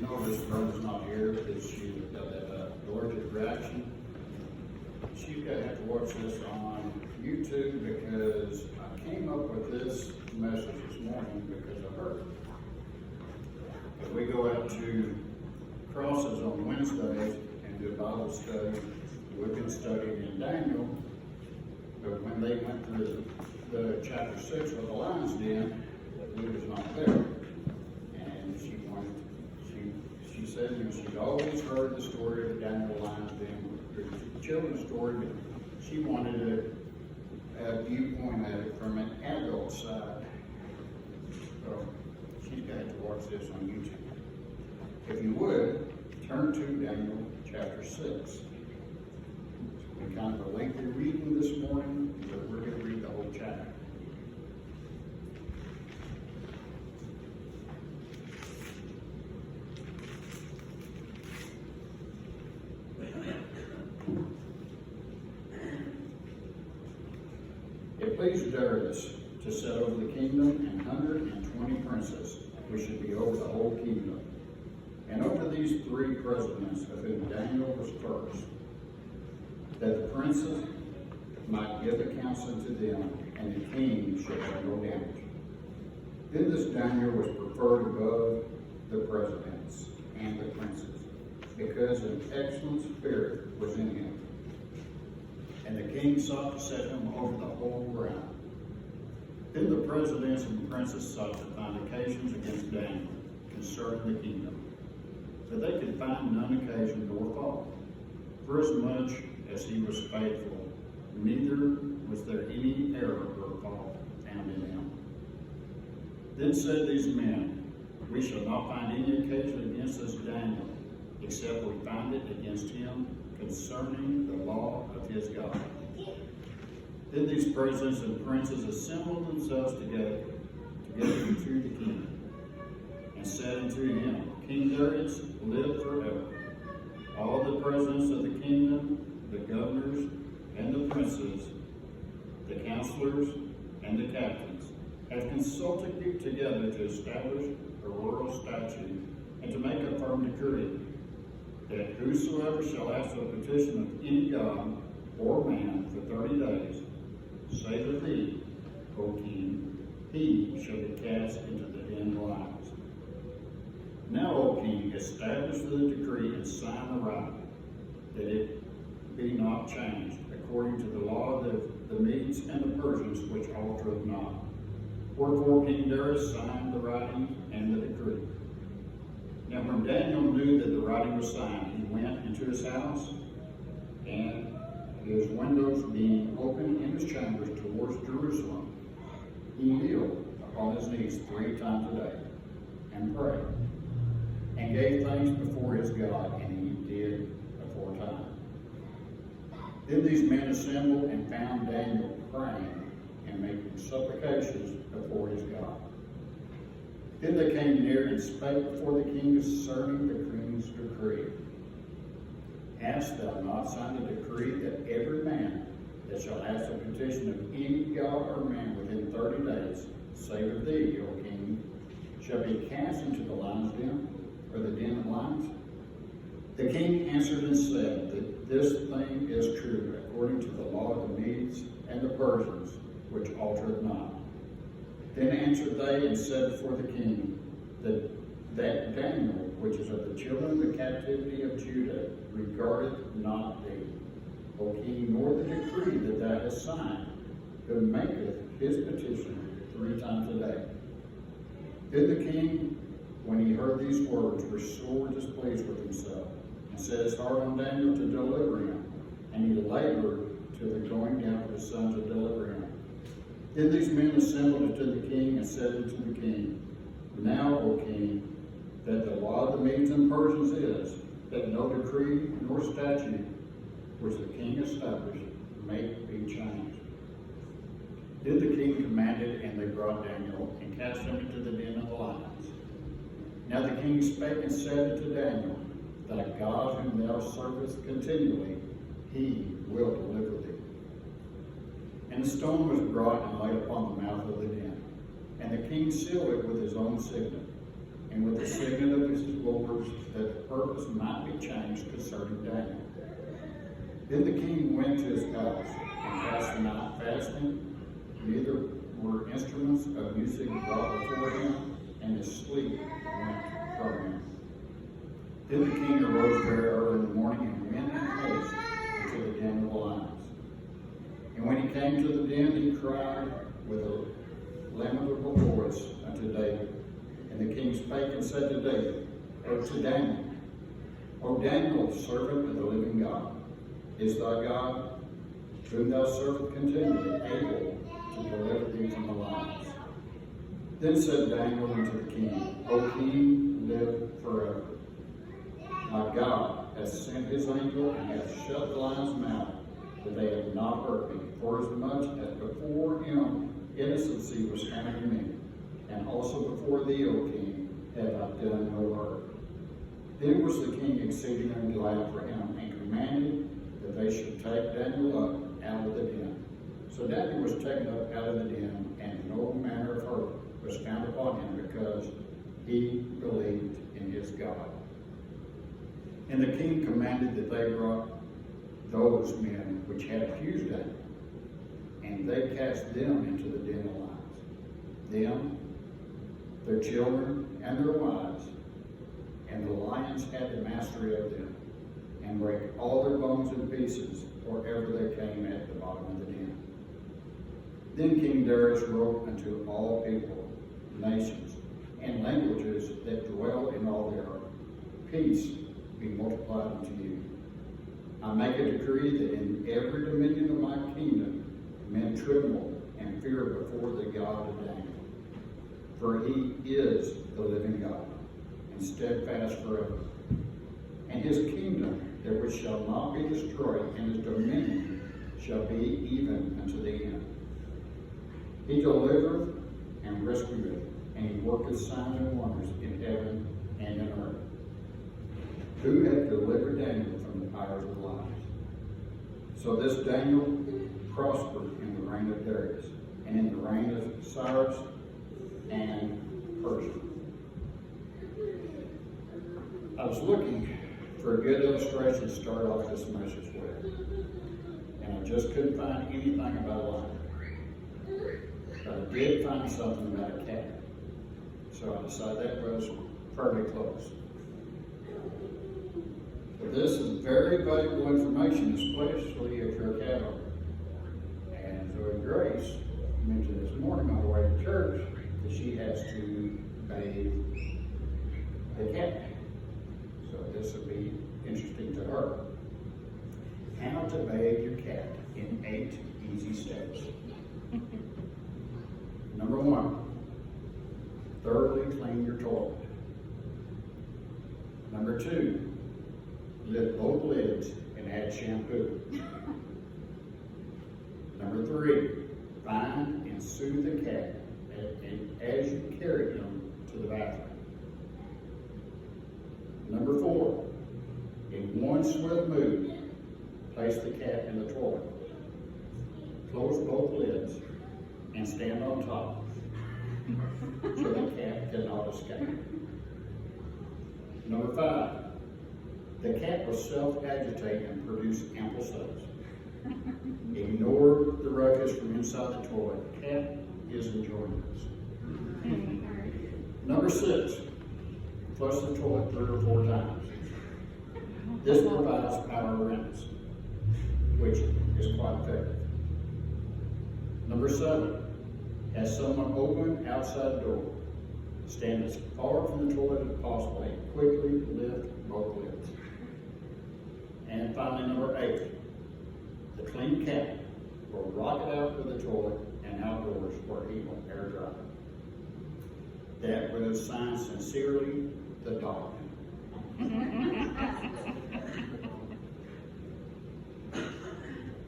notice Brenda's not here because she got that allergic reaction. She's going to have to watch this on YouTube because I came up with this message this morning because of her. But we go out to crosses on Wednesdays and do a Bible study. We've been studying in Daniel, but when they went to the chapter 6 of the lion's den, he was not there. And she said, she'd always heard the story of Daniel the lion's den, the children's story, but she wanted a viewpoint at it from an adult side. So she's got to watch this on YouTube. If you would, turn to Daniel chapter 6. We kind of a lengthy reading this morning, but we're going to read the whole chapter. It pleased Darius to set over the kingdom 120 princes, which should be over the whole kingdom. And over these 3 presidents, of whom Daniel was first, that the princes might give a counsel to them, and the king should have no damage. Then this Daniel was preferred above the presidents and the princes, because an excellent spirit was in him. And the king sought to set him over the whole ground. Then the presidents and the princes sought to find occasions against Daniel concerning the kingdom, but they could find none occasion nor fault, for as much as he was faithful, neither was there any error or fault found in him. Then said these men, we shall not find any occasion against this Daniel, except we find it against him concerning the law of his God. Then these presidents and princes assembled themselves together to the king, and said unto him, King Darius, live forever. All the presidents of the kingdom, the governors, and the princes, the counselors, and the captains, have consulted together to establish a royal statute, and to make a firm decree, that whosoever shall ask a petition of any god or man for 30 days, save of thee, O king, he shall be cast into the den of lions. Now, O king, establish the decree and sign the writing, that it be not changed, according to the law of the Medes and the Persians, which altereth not. Wherefore King Darius signed the writing and the decree. Now when Daniel knew that the writing was signed, he went into his house, and his windows being open in his chambers towards Jerusalem, he kneeled upon his knees 3 times a day, and prayed, and gave thanks before his God, and he did aforetime. Then these men assembled and found Daniel praying and making supplications before his God. Then they came near and spake before the king concerning the king's decree. Hast thou not signed a decree that every man that shall ask a petition of any god or man within 30 days, save of thee, O king, shall be cast into the lion's den, or the den of lions? The king answered and said that this thing is true, according to the law of the Medes and the Persians, which altereth not. Then answered they and said before the king that Daniel, which is of the children of the captivity of Judah, regardeth not thee, O king, nor the decree that thou hast signed, who maketh his petition 3 times a day. Then the king, when he heard these words, was sore displeased with himself, and set his heart on Daniel to deliver him, and he labored till the going down of his son to deliver him. Then these men assembled unto the king, and said unto the king, Now, O king, that the law of the Medes and Persians is, that no decree nor statute which the king established may be changed. Then the king commanded, and they brought Daniel, and cast him into the den of the lions. Now the king spake and said unto Daniel, Thy God whom thou servest continually, he will deliver thee. And the stone was brought and laid upon the mouth of the den. And the king sealed it with his own signet, and with the signet of his lords purpose might be changed concerning Daniel. Then the king went to his palace and passed the night fasting. Neither were instruments of music brought before him, and his sleep went from him. Then the king arose very early in the morning and went in haste into the den of the lions. And when he came to the den, he cried with a lamentable voice unto David. And the king spake and said to David, or to Daniel, O Daniel, servant of the living God, is thy God, whom thou servest continually, able to deliver thee from the lions? Then said Daniel unto the king, O king, live forever. My God has sent his angel and hath shut the lions' mouth, that they have not hurt me. For as much as before him innocency was found in me, and also before thee, O king, have I done no hurt. Then was the king exceedingly glad for him, and commanded that they should take Daniel up out of the den. So Daniel was taken up out of the den, and no manner of hurt was found upon him, because he believed in his God. And the king commanded that they brought those men which had accused Daniel, and they cast them into the den of lions, them, their children, and their wives. And the lions had the mastery of them, and brake all their bones in pieces, wherever they came at the bottom of the den. Then King Darius wrote unto all people, nations, and languages that dwell in all the earth, peace be multiplied unto you. I make a decree that in every dominion of my kingdom men tremble and fear before the God of Daniel. For he is the living God, and steadfast forever. And his kingdom, that which shall not be destroyed, and his dominion shall be even unto the end. He delivereth and rescueth, and he worketh signs and wonders in heaven and in earth. Who hath delivered Daniel from the powers of the lions? So this Daniel prospered in the reign of Darius, and in the reign of Cyrus and Persia. I was looking for a good illustration to start off this message with, and I just couldn't find anything about a lion. But I did find something about a cat, so I decided that was fairly close. But this is very valuable information, especially if you're a cat owner. And Zoe Grace mentioned this morning on the way to church that she has to bathe the cat. So this will be interesting to her. How to bathe your cat in 8 easy steps. Number 1, thoroughly clean your toilet. Number 2, lift both lids and add shampoo. Number 3, find and soothe the cat as you carry him to the bathroom. Number 4, in one swift move, place the cat in the toilet. Close both lids and stand on top so the cat cannot escape. Number 5, the cat will self-agitate and produce ample soaps. Ignore the ruckus from inside the toilet. The cat is enjoying this. Number 6, flush the toilet 3 or 4 times. This provides power rinse, which is quite effective. Number 7, has someone open outside the door. Stand as far from the toilet as possible and quickly lift both lids. And finally, number 8, the clean cat will rock it out of the toilet and outdoors where he will air dry. That was signed sincerely, the dog.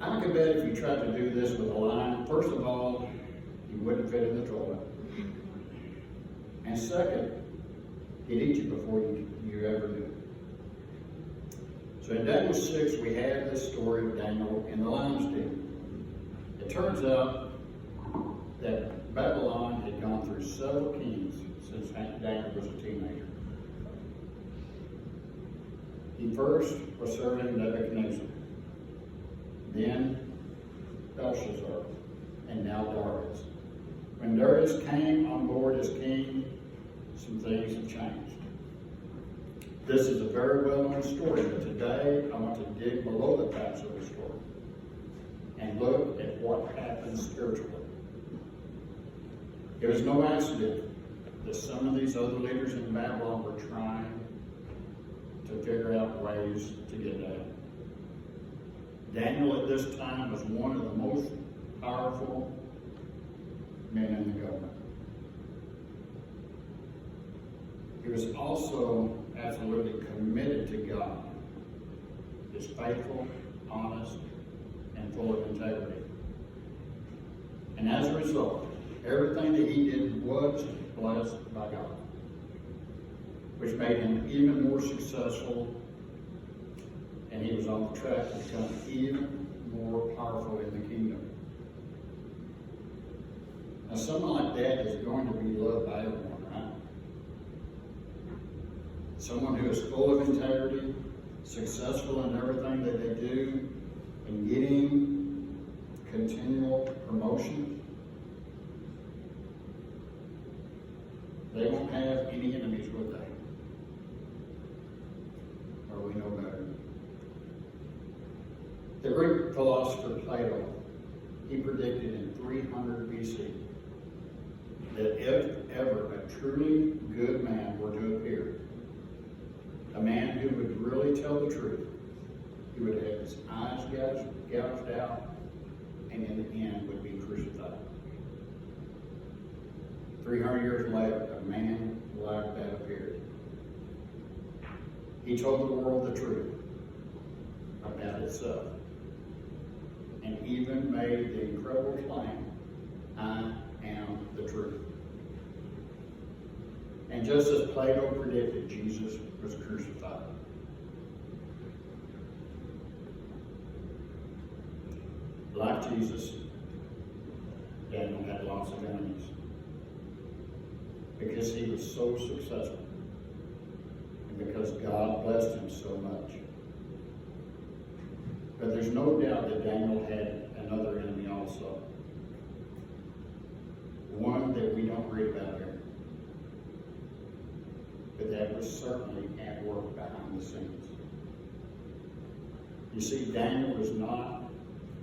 I can bet if you tried to do this with a lion, first of all, you wouldn't fit in the toilet. And second, he'd eat you before you ever knew it. So in Daniel 6, we have this story of Daniel in the lion's den. It turns out that Babylon had gone through several kings since Daniel was a teenager. He first was serving Nebuchadnezzar, then Belshazzar, and now Darius. When Darius came on board as king, some things have changed. This is a very well-known story, but today I want to dig below the facts of the story and look at what happened spiritually. It was no accident that some of these other leaders in Babylon were trying to figure out ways to get down. Daniel at this time was one of the most powerful men in the government. He was also absolutely committed to God. He was faithful, honest, and full of integrity. And as a result, everything that he did was blessed by God, which made him even more successful, and he was on the track to become even more powerful in the kingdom. Now, someone like that is going to be loved by everyone, right? Someone who is full of integrity, successful in everything that they do, and getting continual promotion. They won't have any enemies, would they? Or we know better. The Greek philosopher Plato, he predicted in 300 BC that if ever a truly good man were to appear, a man who would really tell the truth, he would have his eyes gouged out, and in the end would be crucified. 300 years later, a man like that appeared. He told the world the truth about itself, and even made the incredible claim, I am the truth. And just as Plato predicted, Jesus was crucified. Like Jesus, Daniel had lots of enemies because he was so successful and because God blessed him so much. But there's no doubt that Daniel had another enemy also. One that we don't read about here. But that was certainly at work behind the scenes. You see, Daniel was not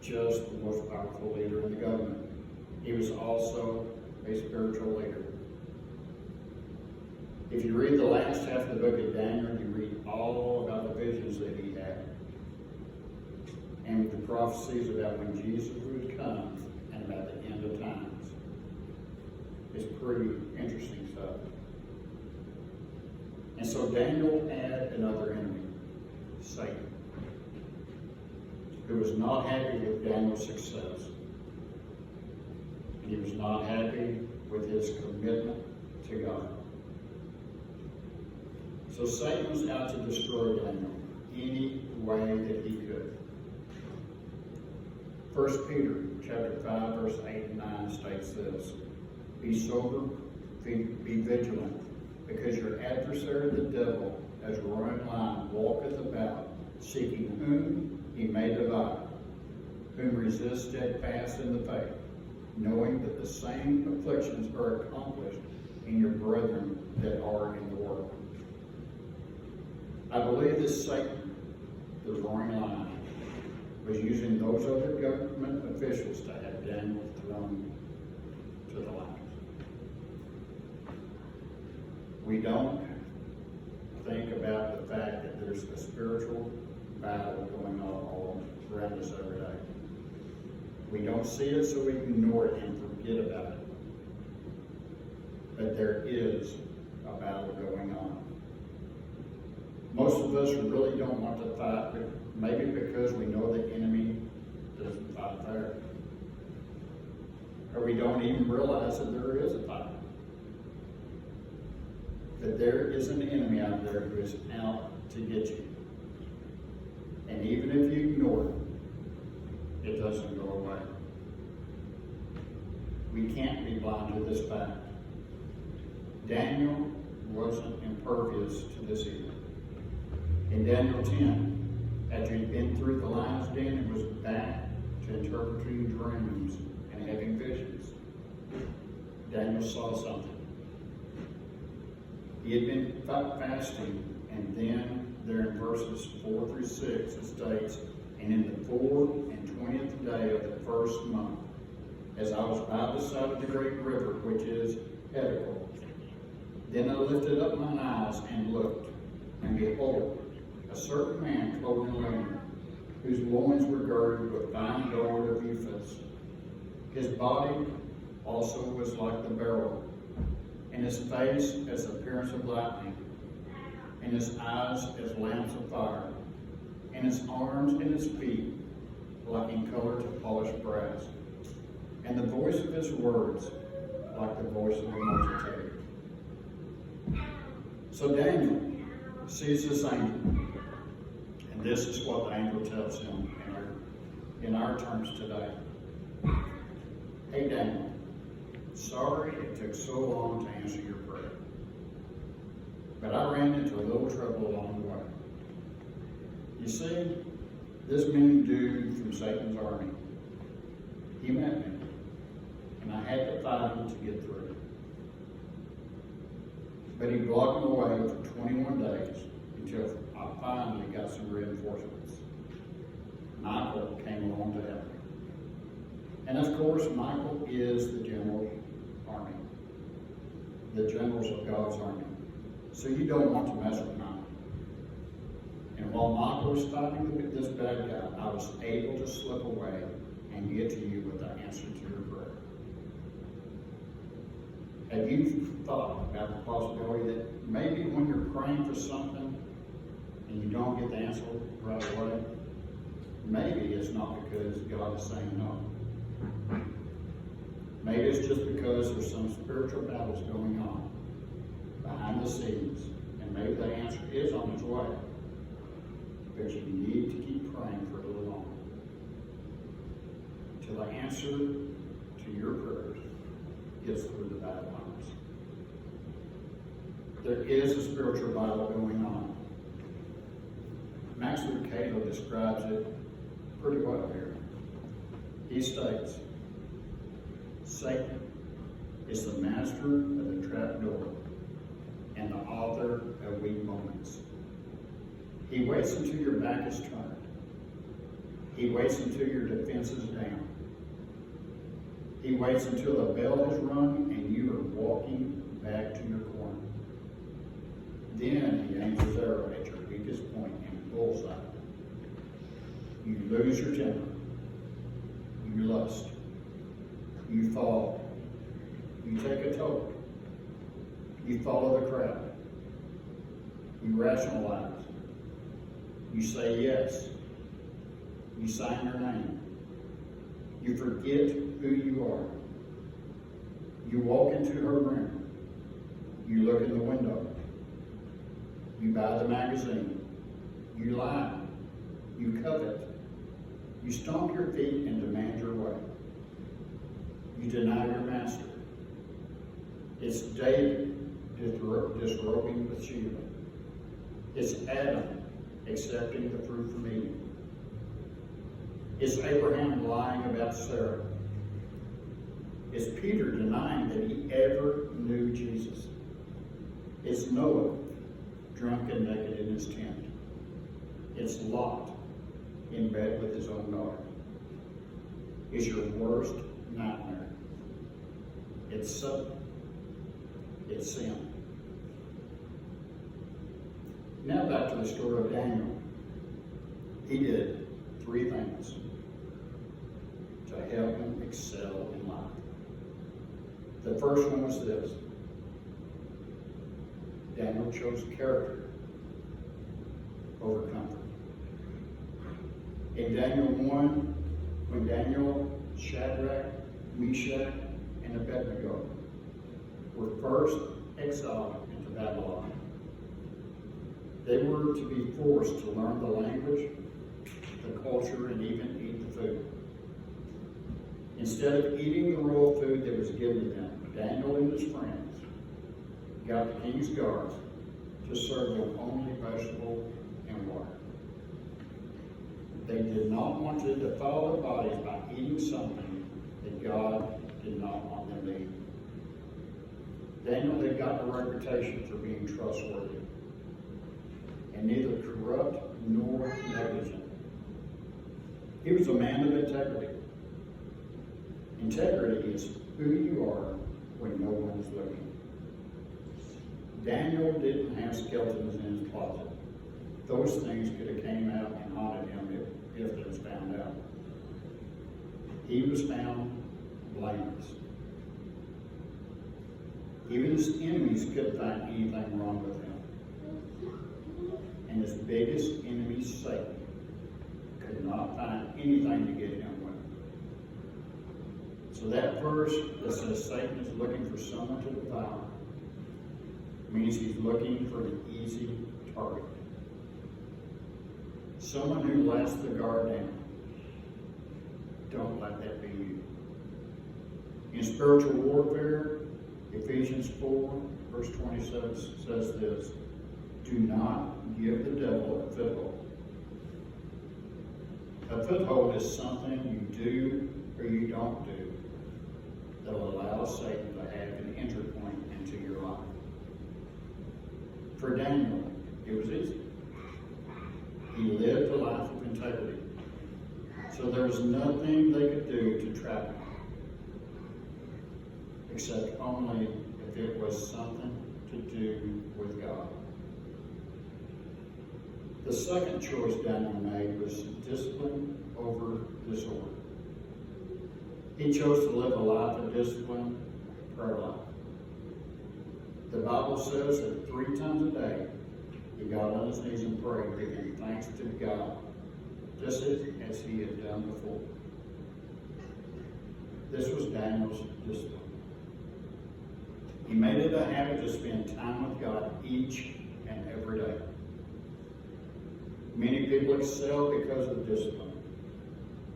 just the most powerful leader in the government. He was also a spiritual leader. If you read the last half of the book of Daniel, you read all about the visions that he had and the prophecies about when Jesus would come and about the end of times. It's pretty interesting stuff. And so Daniel had another enemy, Satan, who was not happy with Daniel's success. He was not happy with his commitment to God. So Satan was out to destroy Daniel any way that he could. 1 Peter chapter 5, verse 8 and 9 states this: Be sober, be vigilant, because your adversary the devil, as a roaring lion, walketh about, seeking whom he may devour, whom resist steadfast in the faith, knowing that the same afflictions are accomplished in your brethren that are in the world. I believe this Satan, the roaring lion, was using those other government officials to have Daniel thrown to the lions. We don't think about the fact that there's a spiritual battle going on all around us every day. We don't see it, so we ignore it and forget about it. But there is a battle going on. Most of us really don't want to fight, but maybe because we know the enemy doesn't fight fair. Or we don't even realize that there is a fight. That there is an enemy out there who is out to get you. And even if you ignore it, it doesn't go away. We can't be blind to this fact. Daniel wasn't impervious to this evil. In Daniel 10, after he'd been through the lion's den and was back to interpreting dreams and having visions, Daniel saw something. He had been fasting, and then there in verses 4 through 6 it states, "And in the 24th day of the first month, as I was by the side of the great river, which is Hiddekel, then I lifted up mine eyes and looked, and behold, a certain man clothed in linen, whose loins were girded with fine gold of Uphaz. His body also was like the beryl, and his face as the appearance of lightning, and his eyes as lamps of fire, and his arms and his feet like in color to polished brass, and the voice of his words like the voice of a multitude." So Daniel sees this angel, and this is what the angel tells him in our terms today. "Hey Daniel, sorry it took so long to answer your prayer, but I ran into a little trouble along the way. You see, this mean dude from Satan's army, he met me, and I had to fight him to get through. But he blocked me away for 21 days until I finally got some reinforcements. Michael came along to help me. And of course, Michael is the general army, the generals of God's army. So you don't want to mess with Michael. And while Michael was fighting this bad guy, I was able to slip away and get to you with the answer to your prayer." Have you thought about the possibility that maybe when you're praying for something and you don't get the answer right away, maybe it's not because God is saying no. Maybe it's just because there's some spiritual battles going on behind the scenes, and maybe the answer is on its way. But you need to keep praying for a little longer till the answer to your prayers gets through the battle lines. There is a spiritual battle going on. Max Lucado describes it pretty well here. He states, "Satan is the master of the trapdoor and the author of weak moments. He waits until your back is turned. He waits until your defense is down. He waits until the bell has rung and you are walking back to your corner. Then he aims his arrow at your weakest point and bullseye. You lose your temper. You lust. You fall. You take a toke. You follow the crowd. You rationalize. You say yes. You sign your name. You forget who you are. You walk into her room. You look in the window. You buy the magazine. You lie. You covet. You stomp your feet and demand your way. You deny your master. It's David disrobing Bathsheba. It's Adam accepting the fruit from Eden. It's Abraham lying about Sarah. It's Peter denying that he ever knew Jesus. It's Noah drunk and naked in his tent. It's Lot in bed with his own daughter. It's your worst nightmare. It's sudden. It's sin. Now back to the story of Daniel. He did 3 things to help him excel in life. The first one was this. Daniel chose character over comfort. In Daniel 1, when Daniel, Shadrach, Meshach, and Abednego were first exiled into Babylon, they were to be forced to learn the language, the culture, and even eat the food. Instead of eating the royal food that was given to them, Daniel and his friends got the king's guards to serve them only vegetable and water. not want to defile their bodies by eating something that God did not want them to eat. Daniel had gotten a reputation for being trustworthy and neither corrupt nor negligent. He was a man of integrity. Integrity is who you are when no one is looking. Daniel didn't have skeletons in his closet. Those things could have came out and haunted him if it was found out. He was found blameless. Even his enemies couldn't find anything wrong with him. And his biggest enemy, Satan, could not find anything to get him with. So that verse that says Satan is looking for someone to devour means he's looking for an easy target. Someone who lets the guard down. Don't let that be you. In spiritual warfare, Ephesians 4, verse 27 says this: do not give the devil a foothold. A foothold is something you do or you don't do that will allow Satan to have an entry point into your life. For Daniel, it was easy. He lived a life of integrity. So there was nothing they could do to trap him, except only if it was something to do with God. The second choice Daniel made was discipline over disorder. He chose to live a life of discipline, prayer life. The Bible says that 3 times a day he got on his knees and prayed, giving thanks to God, just as he had done before. This was Daniel's discipline. He made it a habit to spend time with God each and every day. Many people excel because of discipline,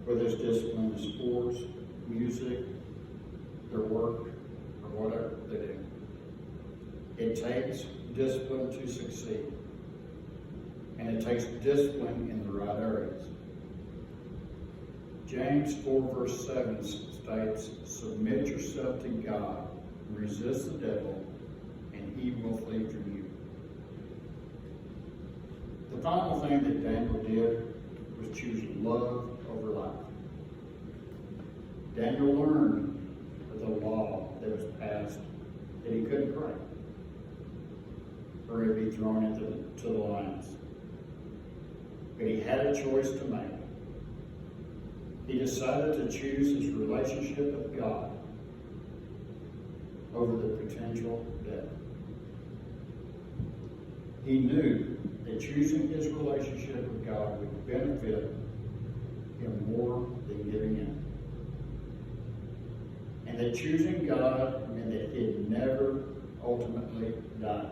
whether it's discipline in sports, music, their work, or whatever they do. It takes discipline to succeed, and it takes discipline in the right areas. James 4 verse 7 states, submit yourself to God, resist the devil, and he will flee from you. The final thing that Daniel did was choose love over life. Daniel learned of the law that was passed that he couldn't break, or he'd be thrown into the lions. But he had a choice to make. He decided to choose his relationship with God over the potential death. He knew that choosing his relationship with God would benefit him more than giving in. And that choosing God meant that he'd never ultimately die.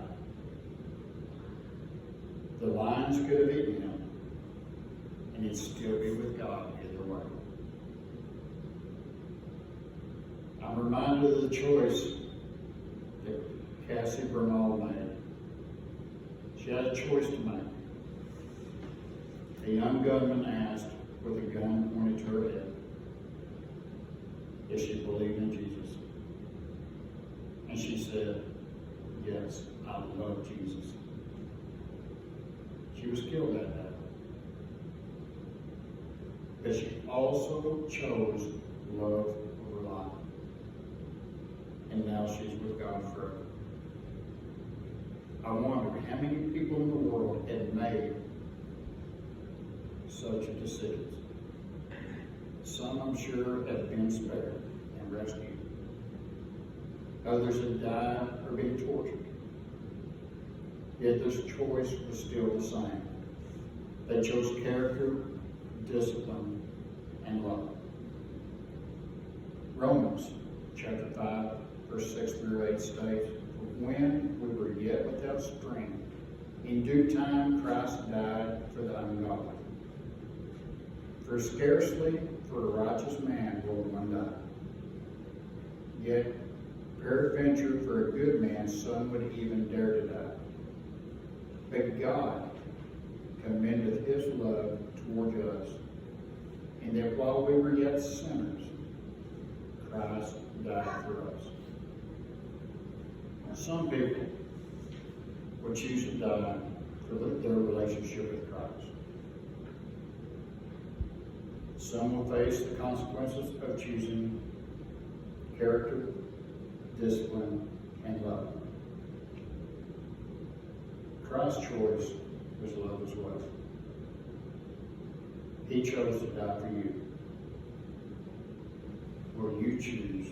The lions could have eaten him, and he'd still be with God either way. I'm reminded of the choice that Cassie Bernal made. She had a choice to make. A young gunman asked, with a gun pointed to her head, if she believed in Jesus. And she said, yes, I love Jesus. She was killed that day. But she also chose love over life. And now she's with God forever. I wonder how many people in the world had made such a decision. Some, I'm sure, have been spared and rescued. Others have died or been tortured. Yet this choice was still the same. They chose character, discipline, and love. Romans chapter 5, verse 6 through 8 states, when we were yet without strength, in due time Christ died for the ungodly. For scarcely for a righteous man will one die. Yet, peradventure for a good man some would even dare to die. But God commendeth his love toward us, and that while we were yet sinners, Christ died for us. Now, some people will choose to die for their relationship with Christ. Some will face the consequences of choosing character, discipline, and love. Christ's choice was love as well. He chose to die for you. Will you choose